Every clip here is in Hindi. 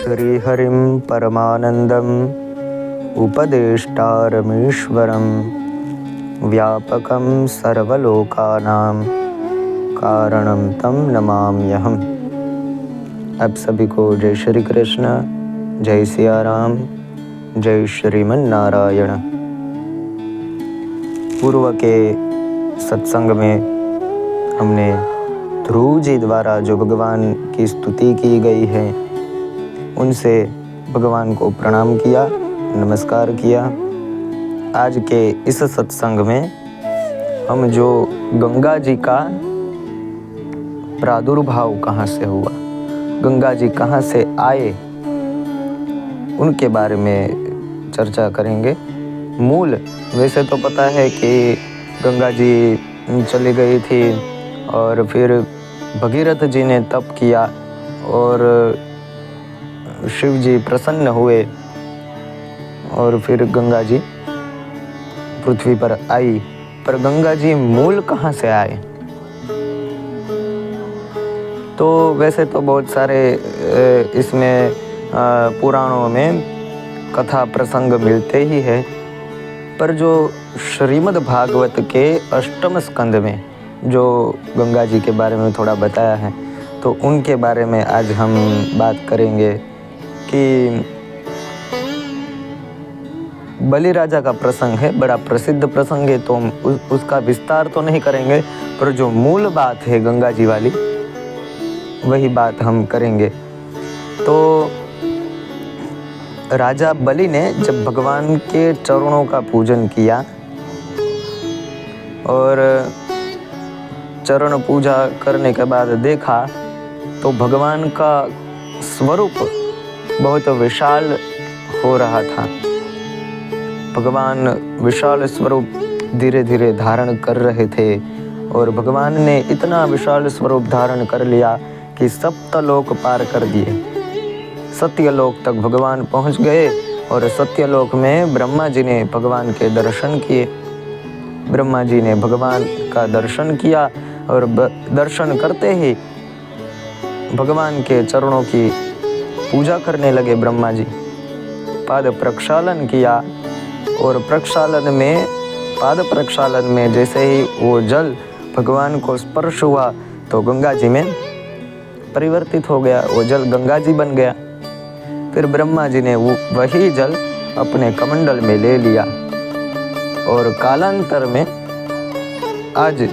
श्रीहरिं परमानन्दम् उपदेष्टारमीश्वरं व्यापकं सर्वलोकानां कारणं तं नमाम्यहम्। आप सभी को जय श्री कृष्ण, जय सिया राम, जय श्रीमन्नारायण। पूर्व के सत्संग में हमने ध्रुव जी द्वारा जो भगवान की स्तुति की गई है उनसे भगवान को प्रणाम किया, नमस्कार किया। आज के इस सत्संग में हम जो गंगा जी का प्रादुर्भाव कहाँ से हुआ, गंगा जी कहाँ से आए, उनके बारे में चर्चा करेंगे। मूल वैसे तो पता है कि गंगा जी चली गई थी और फिर भगीरथ जी ने तप किया और शिव जी प्रसन्न हुए और फिर गंगा जी पृथ्वी पर आई। पर गंगा जी मूल कहाँ से आए? तो वैसे तो बहुत सारे इसमें पुराणों में कथा प्रसंग मिलते ही है, पर जो श्रीमद् भागवत के अष्टम स्कंद में जो गंगा जी के बारे में थोड़ा बताया है, तो उनके बारे में आज हम बात करेंगे कि बलि राजा का प्रसंग है, बड़ा प्रसिद्ध प्रसंग है, तो हम उसका विस्तार तो नहीं करेंगे, पर जो मूल बात है गंगा जी वाली वही बात हम करेंगे। तो राजा बलि ने जब भगवान के चरणों का पूजन किया और चरण पूजा करने के बाद देखा तो भगवान का स्वरूप बहुत विशाल हो रहा था। भगवान विशाल स्वरूप धीरे धीरे धारण कर रहे थे और भगवान ने इतना विशाल स्वरूप धारण कर लिया कि सप्तलोक पार कर दिए। सत्यलोक तक भगवान पहुंच गए और सत्यलोक में ब्रह्मा जी ने भगवान के दर्शन किए। ब्रह्मा जी ने भगवान का दर्शन किया और दर्शन करते ही भगवान के चरणों की पूजा करने लगे। ब्रह्मा जी पाद प्रक्षालन किया और पाद प्रक्षालन में जैसे ही वो जल भगवान को स्पर्श हुआ तो गंगा जी में परिवर्तित हो गया, वो जल गंगा जी बन गया। फिर ब्रह्मा जी ने वही जल अपने कमंडल में ले लिया और कालांतर में आज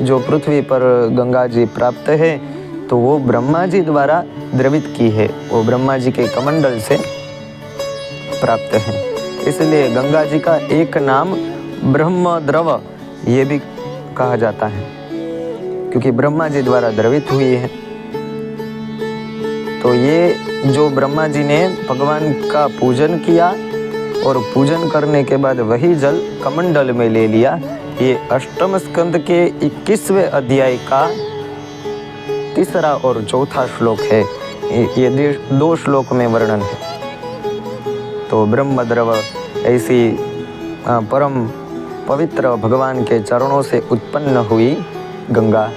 जो पृथ्वी पर गंगा जी प्राप्त है तो वो ब्रह्मा जी द्वारा द्रवित की है, वो ब्रह्मा जी के कमंडल से प्राप्त है। इसलिए गंगा जी का एक नाम ब्रह्म द्रव ये भी कहा जाता है, क्योंकि ब्रह्मा जी द्वारा द्रवित हुई है। तो ये जो ब्रह्मा जी ने भगवान का पूजन किया और पूजन करने के बाद वही जल कमंडल में ले लिया, ये अष्टम स्कंद के 21वें अध्याय का तीसरा और चौथा श्लोक है। ये 2 श्लोक में वर्णन है। तो ब्रह्मद्रव ऐसी परम पवित्र भगवान के चरणों से उत्पन्न हुई गंगा।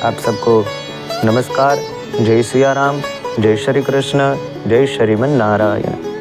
आप सबको नमस्कार, जय सिया राम, जय श्री कृष्ण, जय श्रीमन्नारायण।